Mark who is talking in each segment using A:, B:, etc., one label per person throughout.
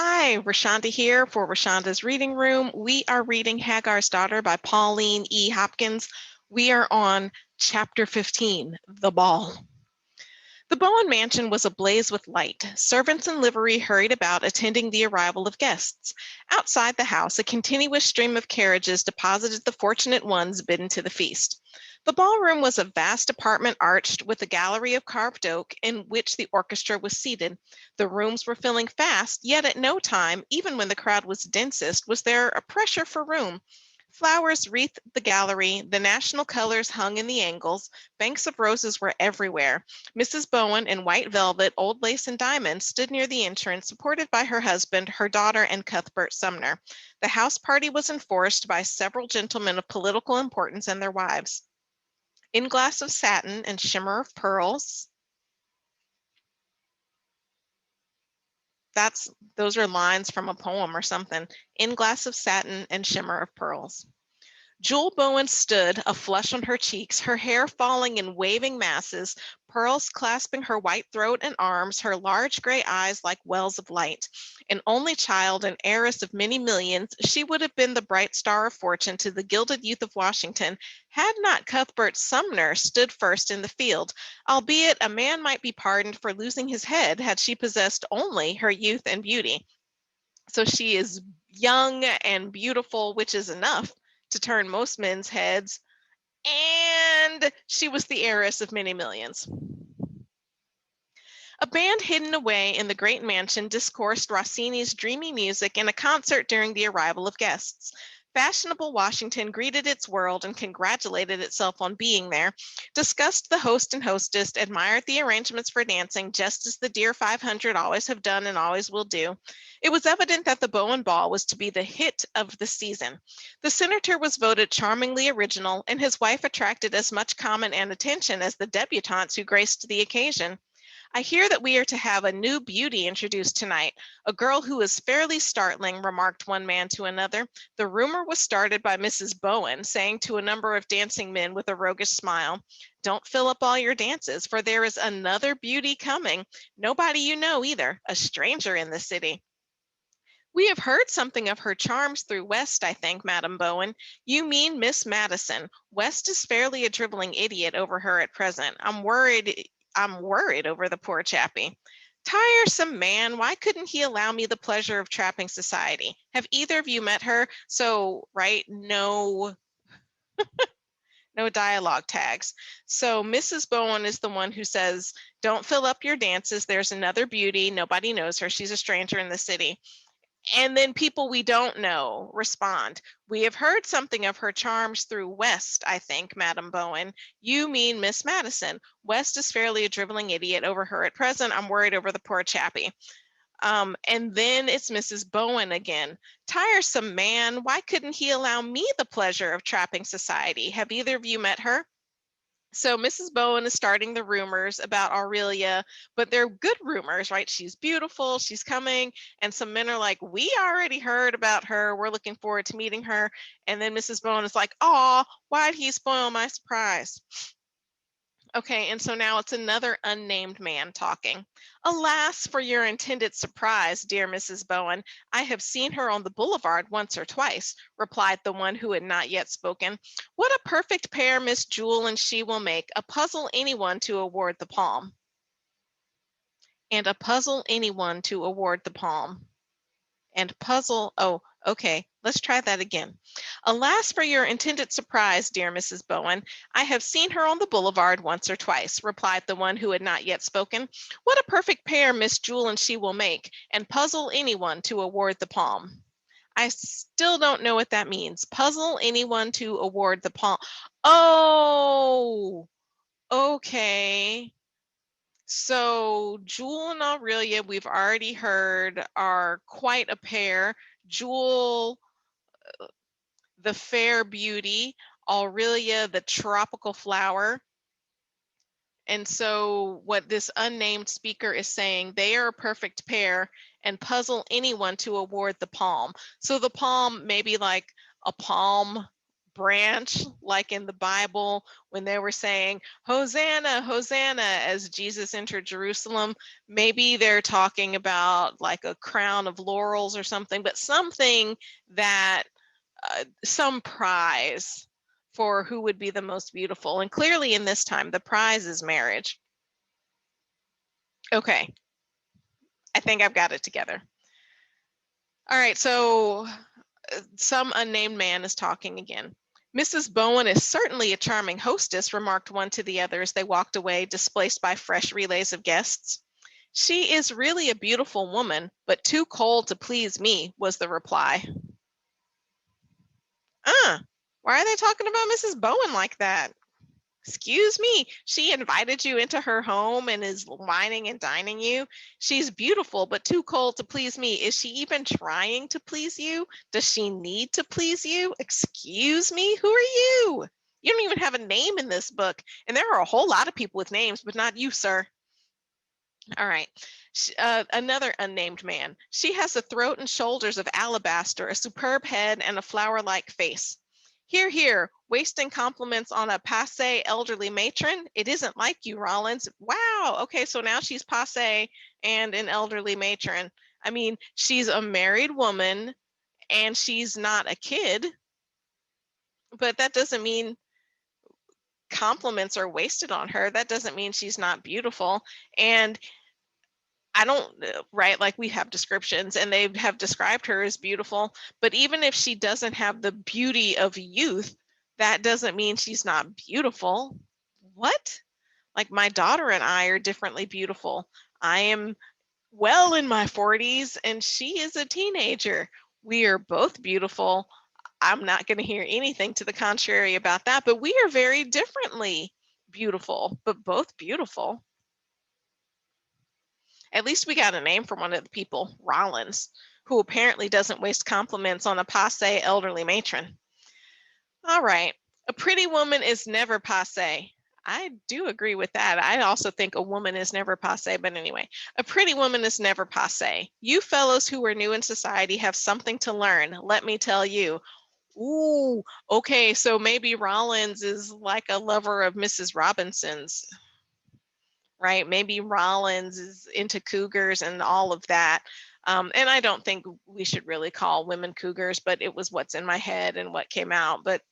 A: Hi, Rashonda here for Rashonda's Reading Room. We are reading Hagar's Daughter by Pauline E. Hopkins. We are on Chapter 15, The Ball. The Bowen mansion was ablaze with light. Servants in livery hurried about, attending the arrival of guests. Outside the house, a continuous stream of carriages deposited the fortunate ones bidden to the feast. The ballroom was a vast apartment arched with a gallery of carved oak in which the orchestra was seated. The rooms were filling fast, yet at no time, even when the crowd was densest, was there a pressure for room. Flowers wreathed the gallery, the national colors hung in the angles, banks of roses were everywhere. Mrs. Bowen, in white velvet, old lace, and diamonds, stood near the entrance, supported by her husband, her daughter, and Cuthbert Sumner. The house party was enforced by several gentlemen of political importance and their wives. In glass of satin and shimmer of pearls. Those are lines from a poem or something. In glass of satin and shimmer of pearls. Jewel Bowen stood, a flush on her cheeks, her hair falling in waving masses, pearls clasping her white throat and arms, her large gray eyes like wells of light. An only child, an heiress of many millions, she would have been the bright star of fortune to the gilded youth of Washington, had not Cuthbert Sumner stood first in the field, albeit a man might be pardoned for losing his head had she possessed only her youth and beauty. So she is young and beautiful, which is enough to turn most men's heads, and she was the heiress of many millions. A band hidden away in the great mansion discoursed Rossini's dreamy music in a concert during the arrival of guests. Fashionable Washington greeted its world and congratulated itself on being there, discussed the host and hostess, admired the arrangements for dancing, just as the dear 500 always have done and always will do. It was evident that the Bowen Ball was to be the hit of the season. The senator was voted charmingly original, and his wife attracted as much comment and attention as the debutantes who graced the occasion. I hear that we are to have a new beauty introduced tonight, a girl who is fairly startling, remarked one man to another. The rumor was started by Mrs. Bowen, saying to a number of dancing men with a roguish smile, "Don't fill up all your dances, for there is another beauty coming. Nobody you know either, a stranger in the city." "We have heard something of her charms through West, I think, Madam Bowen. You mean Miss Madison. West is fairly a dribbling idiot over her at present. I'm worried over the poor chappie." "Tiresome man, why couldn't he allow me the pleasure of trapping society? Have either of you met her? So, right, no dialogue tags. So Mrs. Bowen is the one who says, "Don't fill up your dances. There's another beauty. Nobody knows her. She's a stranger in the city." And then people we don't know respond, "We have heard something of her charms through West, I think, Madam Bowen. You mean Miss Madison. West is fairly a dribbling idiot over her at present. I'm worried over the poor chappie." And then it's Mrs. Bowen again. "Tiresome man, why couldn't he allow me the pleasure of trapping society? Have either of you met her?" So Mrs. Bowen is starting the rumors about Aurelia, but they're good rumors, right? She's beautiful, she's coming, and some men are like, "We already heard about her. We're looking forward to meeting her." And then Mrs. Bowen is like, "Aw, why'd he spoil my surprise?" Okay, and so now it's another unnamed man talking. "Alas for your intended surprise, dear Mrs. Bowen. I have seen her on the boulevard once or twice," replied the one who had not yet spoken. "What a perfect pair Miss Jewel and she will make, a puzzle anyone to award the palm." And a puzzle anyone to award the palm. And puzzle, oh, okay, let's try that again. "Alas for your intended surprise, dear Mrs. Bowen. I have seen her on the boulevard once or twice," replied the one who had not yet spoken. "What a perfect pair Miss Jewel and she will make, and puzzle anyone to award the palm." I still don't know what that means. Puzzle anyone to award the palm. Oh, okay. So Jewel and Aurelia, we've already heard, are quite a pair. Jewel, the fair beauty, Aurelia, the tropical flower. And so what this unnamed speaker is saying, they are a perfect pair and puzzle anyone to award the palm. So the palm may be like a palm branch, like in the Bible when they were saying, Hosanna, Hosanna, as Jesus entered Jerusalem. Maybe they're talking about like a crown of laurels or something, but something that, some prize for who would be the most beautiful. And clearly in this time, the prize is marriage. Okay, I think I've got it together. All right, so some unnamed man is talking again. Mrs. Bowen is certainly a charming hostess, remarked one to the other as they walked away, displaced by fresh relays of guests. She is really a beautiful woman, but too cold to please me, was the reply. Why are they talking about Mrs. Bowen like that? Excuse me, she invited you into her home and is whining and dining you. She's beautiful, but too cold to please me. Is she even trying to please you? Does she need to please you? Excuse me, who are you? You don't even have a name in this book. And there are a whole lot of people with names, but not you, sir. All right. Another unnamed man. She has a throat and shoulders of alabaster, a superb head, and a flower-like face. Here, here, wasting compliments on a passé elderly matron. It isn't like you, Rollins. Wow. Okay, so now she's passé and an elderly matron. I mean, she's a married woman and she's not a kid, but that doesn't mean compliments are wasted on her. That doesn't mean she's not beautiful. And I don't, right, like we have descriptions and they have described her as beautiful, but even if she doesn't have the beauty of youth, that doesn't mean she's not beautiful. What? Like my daughter and I are differently beautiful. I am well in my 40s and she is a teenager. We are both beautiful. I'm not going to hear anything to the contrary about that, but we are very differently beautiful, but both beautiful. At least we got a name for one of the people, Rollins, who apparently doesn't waste compliments on a passé elderly matron. All right, a pretty woman is never passé. I do agree with that. I also think a woman is never passé, but anyway, a pretty woman is never passé. You fellows who are new in society have something to learn, let me tell you. Ooh, okay, so maybe Rollins is like a lover of Mrs. Robinson's. Right? Maybe Rollins is into cougars and all of that. And I don't think we should really call women cougars, but it was what's in my head and what came out. But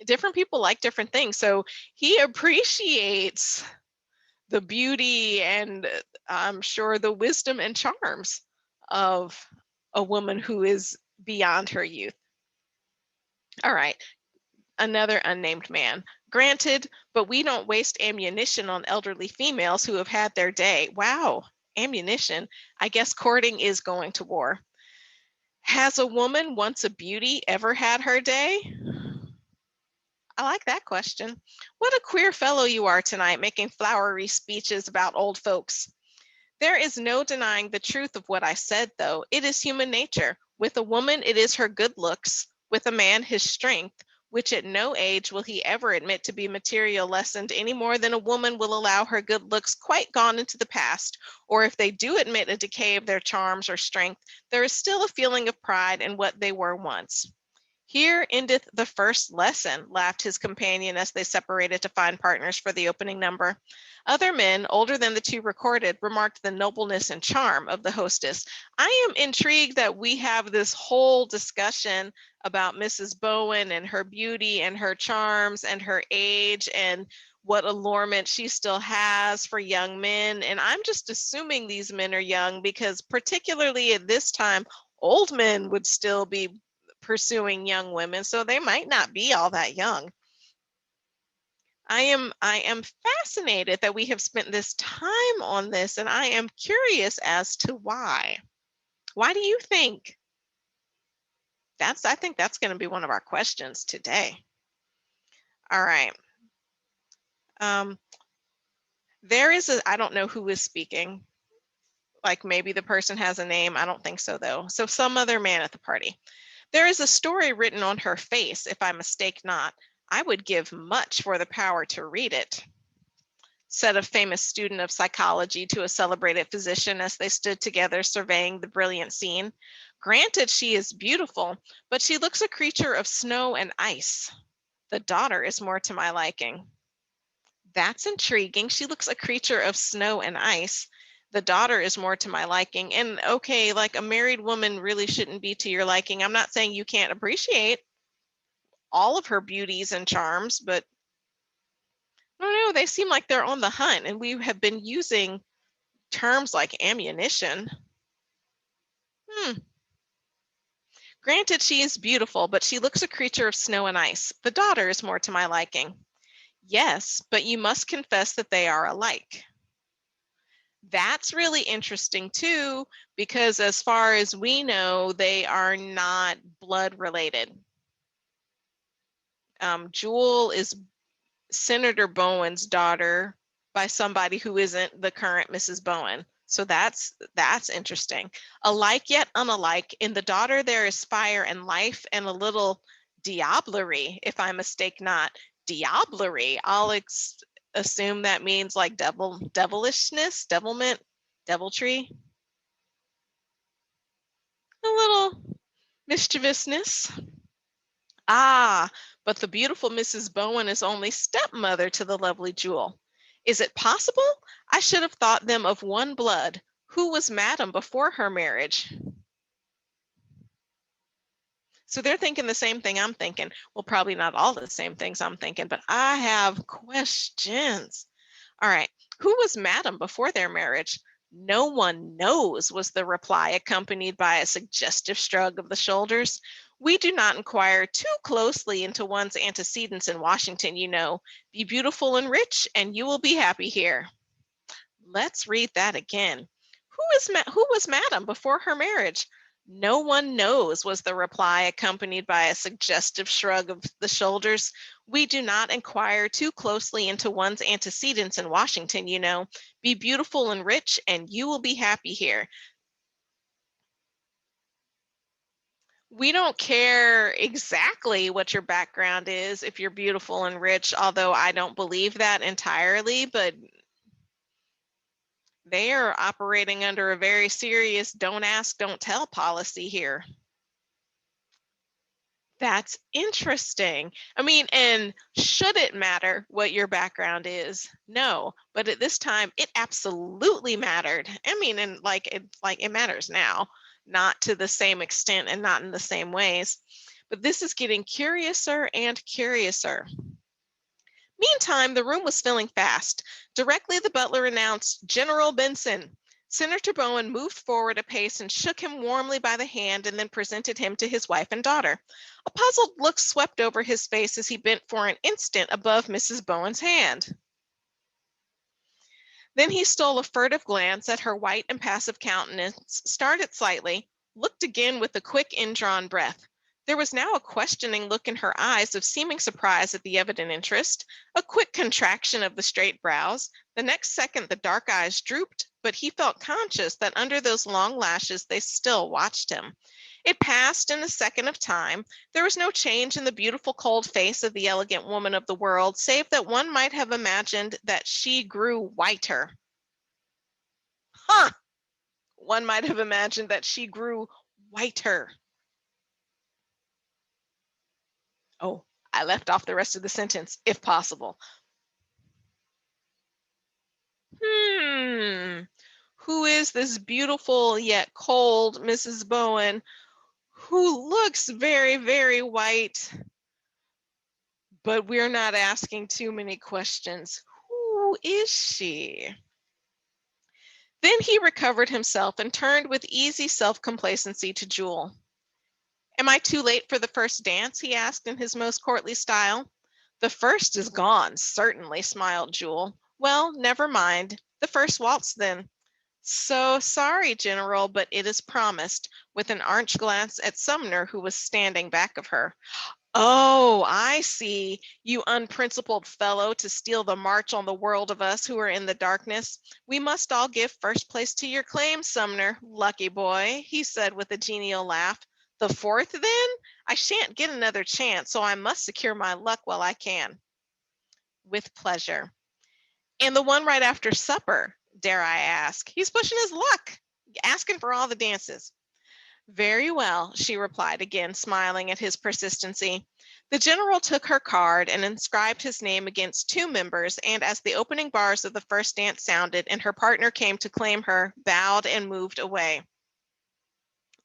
A: different people like different things. So he appreciates the beauty and I'm sure the wisdom and charms of a woman who is beyond her youth. All right. Another unnamed man. Granted, but we don't waste ammunition on elderly females who have had their day. Wow, ammunition. I guess courting is going to war. Has a woman once a beauty ever had her day? I like that question. What a queer fellow you are tonight, making flowery speeches about old folks. There is no denying the truth of what I said, though. It is human nature. With a woman, it is her good looks. With a man, his strength, which at no age will he ever admit to be material lessened any more than a woman will allow her good looks quite gone into the past, or if they do admit a decay of their charms or strength, there is still a feeling of pride in what they were once. Here endeth the first lesson, laughed his companion as they separated to find partners for the opening number. Other men, older than the two recorded, remarked the nobleness and charm of the hostess. I am intrigued that we have this whole discussion about Mrs. Bowen and her beauty and her charms and her age and what allurement she still has for young men. And I'm just assuming these men are young because particularly at this time, old men would still be pursuing young women, so they might not be all that young. I am fascinated that we have spent this time on this, and I am curious as to why. Why do you think? I think that's going to be one of our questions today. All right. There is I don't know who is speaking. Like maybe the person has a name. I don't think so though. So some other man at the party. There is a story written on her face, if I mistake not. I would give much for the power to read it, said a famous student of psychology to a celebrated physician as they stood together surveying the brilliant scene. Granted, she is beautiful, but she looks a creature of snow and ice. The daughter is more to my liking. That's intriguing. She looks a creature of snow and ice. The daughter is more to my liking. And okay, like a married woman really shouldn't be to your liking. I'm not saying you can't appreciate all of her beauties and charms, but I don't know, they seem like they're on the hunt, and we have been using terms like ammunition. Granted, she is beautiful, but she looks a creature of snow and ice. The daughter is more to my liking. Yes, but you must confess that they are alike. That's really interesting too, because as far as we know, they are not blood related. Jewel is Senator Bowen's daughter by somebody who isn't the current Mrs. Bowen. So that's interesting. Alike yet unalike. In the daughter, there is fire and life and a little diablerie, if I mistake not. Diablerie. I'll assume that means like devilishness, devilment, deviltry. A little mischievousness. Ah, but the beautiful Mrs. Bowen is only stepmother to the lovely Jewel. Is it possible? I should have thought them of one blood. Who was Madam before her marriage? So they're thinking the same thing I'm thinking. Well, probably not all the same things I'm thinking, but I have questions. All right. Who was Madam before their marriage? No one knows, was the reply, accompanied by a suggestive shrug of the shoulders. We do not inquire too closely into one's antecedents in Washington, you know. Be beautiful and rich, and you will be happy here. Let's read that again. Who was Madam before her marriage? No one knows, was the reply, accompanied by a suggestive shrug of the shoulders. We do not inquire too closely into one's antecedents in Washington, you know. Be beautiful and rich, and you will be happy here. We don't care exactly what your background is if you're beautiful and rich, although I don't believe that entirely, but they are operating under a very serious don't ask, don't tell policy here. That's interesting. I mean, and should it matter what your background is? No, but at this time it absolutely mattered. I mean, and it matters now, not to the same extent and not in the same ways. But this is getting curiouser and curiouser. Meantime, the room was filling fast. Directly the butler announced, General Benson. Senator Bowen moved forward a pace and shook him warmly by the hand and then presented him to his wife and daughter. A puzzled look swept over his face as he bent for an instant above Mrs. Bowen's hand. Then he stole a furtive glance at her white, impassive countenance, started slightly, looked again with a quick, indrawn breath. There was now a questioning look in her eyes of seeming surprise at the evident interest, a quick contraction of the straight brows. The next second the dark eyes drooped, but he felt conscious that under those long lashes they still watched him. It passed in a second of time. There was no change in the beautiful cold face of the elegant woman of the world, save that one might have imagined that she grew whiter. Huh! One might have imagined that she grew whiter. Oh, I left off the rest of the sentence, if possible. Who is this beautiful yet cold Mrs. Bowen, who looks very, very white, but we're not asking too many questions. Who is she? Then he recovered himself and turned with easy self-complacency to Jewel. Am I too late for the first dance? He asked in his most courtly style. The first is gone, certainly, smiled Jewel. Well, never mind. The first waltz, then. So sorry, General, but it is promised, with an arch glance at Sumner, who was standing back of her. Oh, I see. You unprincipled fellow, to steal the march on the world of us who are in the darkness. We must all give first place to your claim, Sumner. Lucky boy, he said with a genial laugh. The fourth, then? I shan't get another chance, so I must secure my luck while I can. With pleasure. And the one right after supper, dare I ask? He's pushing his luck, asking for all the dances. Very well, she replied, again smiling at his persistency. The general took her card and inscribed his name against two members, and as the opening bars of the first dance sounded and her partner came to claim her, bowed and moved away.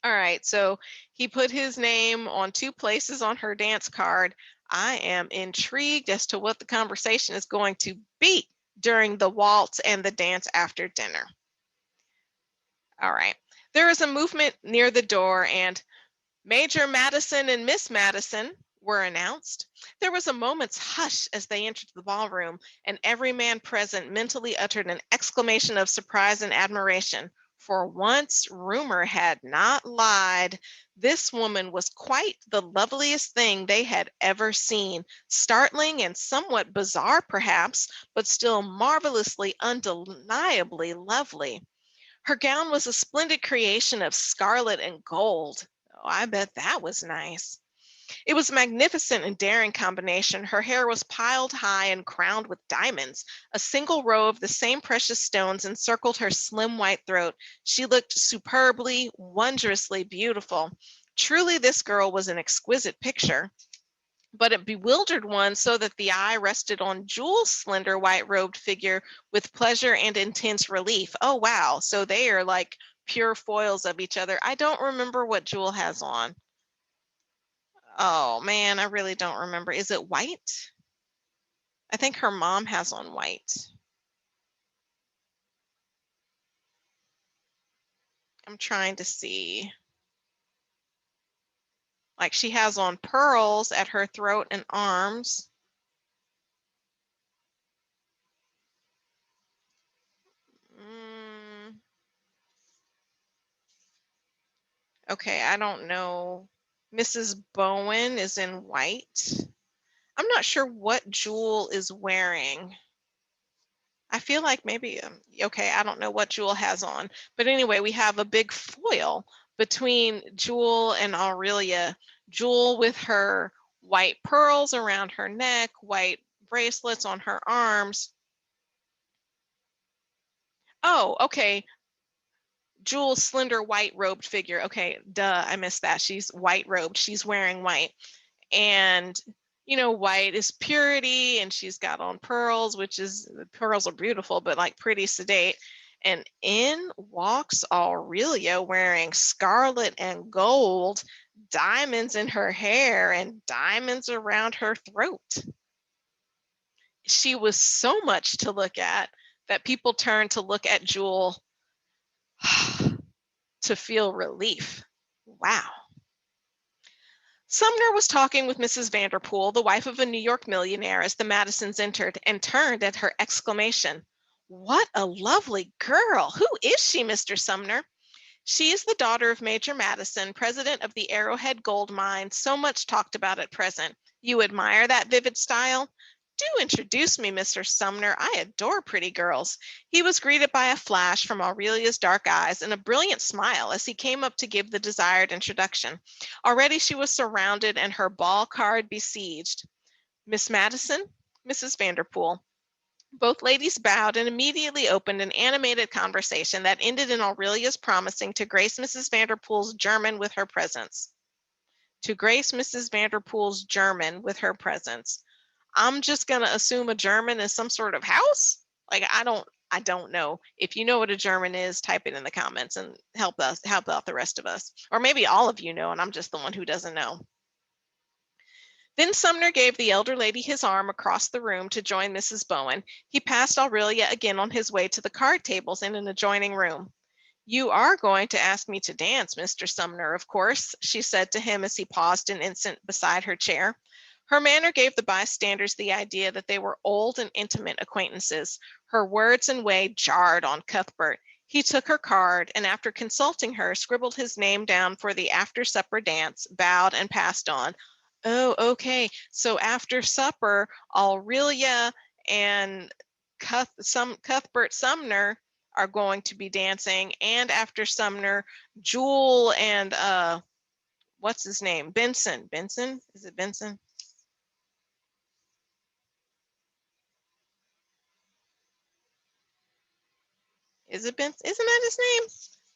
A: All right, so he put his name on two places on her dance card. I am intrigued as to what the conversation is going to be during the waltz and the dance after dinner. All right, there is a movement near the door, and Major Madison and Miss Madison were announced. There was a moment's hush as they entered the ballroom, and every man present mentally uttered an exclamation of surprise and admiration. For once, rumor had not lied. This woman was quite the loveliest thing they had ever seen, startling and somewhat bizarre, perhaps, but still marvelously, undeniably lovely. Her gown was a splendid creation of scarlet and gold. Oh, I bet that was nice. It was a magnificent and daring combination. Her hair was piled high and crowned with diamonds. A single row of the same precious stones encircled her slim white throat. She looked superbly, wondrously beautiful. Truly, this girl was an exquisite picture, but it bewildered one so that the eye rested on Jewel's slender white robed figure with pleasure and intense relief. Oh, wow. So they are like pure foils of each other. I don't remember what Jewel has on. Oh, man, I really don't remember. Is it white? I think her mom has on white. I'm trying to see. Like she has on pearls at her throat and arms. Mm, okay, I don't know. Mrs. Bowen is in white. I'm not sure what Jewel is wearing. I feel like maybe, okay, I don't know what Jewel has on. But anyway, we have a big foil between Jewel and Aurelia. Jewel with her white pearls around her neck, white bracelets on her arms. Oh, okay. Jewel's slender white robed figure. Okay, duh, I missed that. She's white robed. She's wearing white. And white is purity, and she's got on pearls, which is, the pearls are beautiful, but like pretty sedate. And in walks Aurelia wearing scarlet and gold, diamonds in her hair and diamonds around her throat. She was so much to look at that people turned to look at Jewel to feel relief. Wow. Sumner was talking with Mrs. Vanderpool, the wife of a New York millionaire, as the Madisons entered, and turned at her exclamation. What a lovely girl! Who is she, Mr. Sumner? She is the daughter of Major Madison, president of the Arrowhead Gold Mine, so much talked about at present. You admire that vivid style? Do introduce me, Mr. Sumner. I adore pretty girls. He was greeted by a flash from Aurelia's dark eyes and a brilliant smile as he came up to give the desired introduction. Already she was surrounded and her ball card besieged. Miss Madison, Mrs. Vanderpool. Both ladies bowed and immediately opened an animated conversation that ended in Aurelia's promising to grace Mrs. Vanderpool's German with her presence. To grace Mrs. Vanderpool's German with her presence. I'm just going to assume a German is some sort of house. Like I don't know. If you know what a German is, type it in the comments and help out the rest of us. Or maybe all of you know and I'm just the one who doesn't know. Then Sumner gave the elder lady his arm across the room to join Mrs. Bowen. He passed Aurelia again on his way to the card tables in an adjoining room. You are going to ask me to dance, Mr. Sumner, of course, she said to him as he paused an instant beside her chair. Her manner gave the bystanders the idea that they were old and intimate acquaintances. Her words and way jarred on Cuthbert. He took her card and after consulting her, scribbled his name down for the after-supper dance, bowed and passed on. Oh, okay. So after supper, Aurelia and Cuthbert Sumner are going to be dancing, and after Sumner, Jewel and what's his name? Benson. Benson? Is it Benson? Is it Benson? Isn't that his name?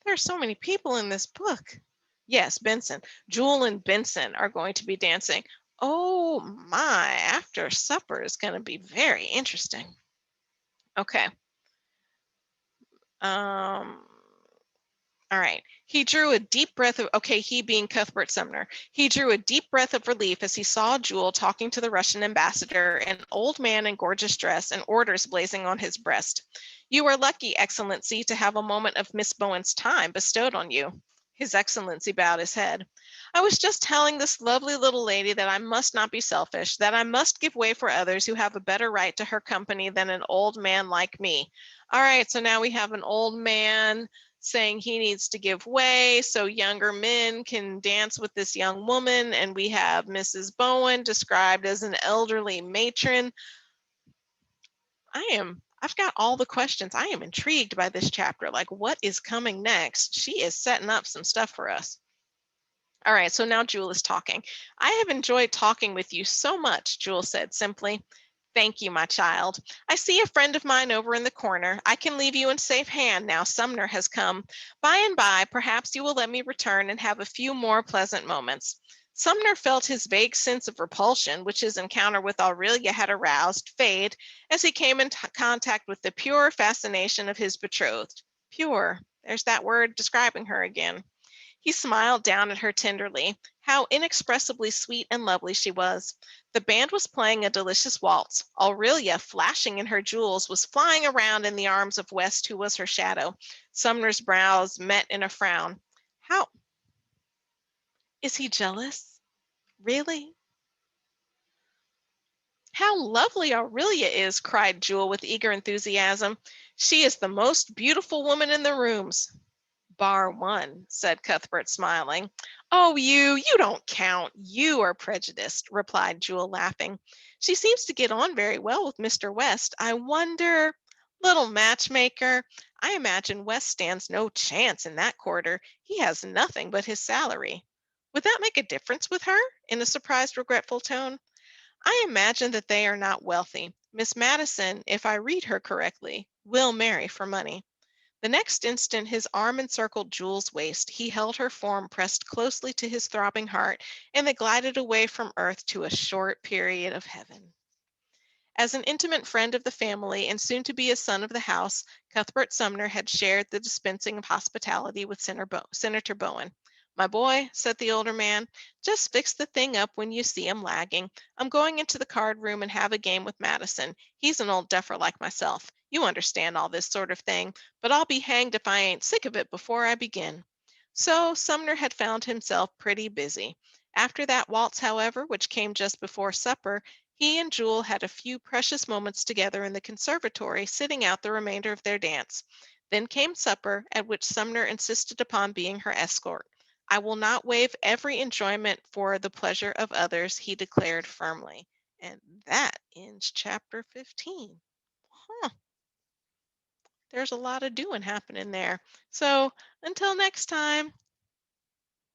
A: There are so many people in this book. Yes, Benson. Jewel and Benson are going to be dancing. Oh my, after supper is going to be very interesting. Okay. All right. He drew a deep breath of, okay, he being Cuthbert Sumner. He drew a deep breath of relief as he saw Jewel talking to the Russian ambassador, an old man in gorgeous dress and orders blazing on his breast. You are lucky, Excellency, to have a moment of Miss Bowen's time bestowed on you. His Excellency bowed his head. I was just telling this lovely little lady that I must not be selfish, that I must give way for others who have a better right to her company than an old man like me. All right, so now we have an old man saying he needs to give way so younger men can dance with this young woman. And we have Mrs. Bowen described as an elderly matron. I've got all the questions. I am intrigued by this chapter. Like, what is coming next? She is setting up some stuff for us. All right, so now Jewel is talking. I have enjoyed talking with you so much, Jewel said simply. Thank you, my child. I see a friend of mine over in the corner. I can leave you in safe hand now Sumner has come. By and by, perhaps you will let me return and have a few more pleasant moments. Sumner felt his vague sense of repulsion, which his encounter with Aurelia had aroused, fade as he came in contact with the pure fascination of his betrothed. Pure. There's that word describing her again. He smiled down at her tenderly. How inexpressibly sweet and lovely she was. The band was playing a delicious waltz. Aurelia, flashing in her jewels, was flying around in the arms of West, who was her shadow. Sumner's brows met in a frown. How is he jealous? Really? How lovely Aurelia is, cried Jewel with eager enthusiasm. She is the most beautiful woman in the rooms. Bar one, said Cuthbert, smiling. Oh, you don't count. You are prejudiced, replied Jewel, laughing. She seems to get on very well with Mr. West. I wonder, little matchmaker, I imagine West stands no chance in that quarter. He has nothing but his salary. Would that make a difference with her? In a surprised, regretful tone. I imagine that they are not wealthy. Miss Madison, if I read her correctly, will marry for money. The next instant his arm encircled Jewel's waist. He held her form pressed closely to his throbbing heart, and they glided away from earth to a short period of heaven. As an intimate friend of the family and soon to be a son of the house, Cuthbert Sumner had shared the dispensing of hospitality with Senator Bowen. My boy, said the older man, just fix the thing up when you see him lagging. I'm going into the card room and have a game with Madison. He's an old duffer like myself. You understand all this sort of thing, but I'll be hanged if I ain't sick of it before I begin. So Sumner had found himself pretty busy. After that waltz, however, which came just before supper, he and Jewel had a few precious moments together in the conservatory, sitting out the remainder of their dance. Then came supper, at which Sumner insisted upon being her escort. I will not waive every enjoyment for the pleasure of others, he declared firmly. And that ends chapter 15. Huh, there's a lot of doing happening there. So until next time.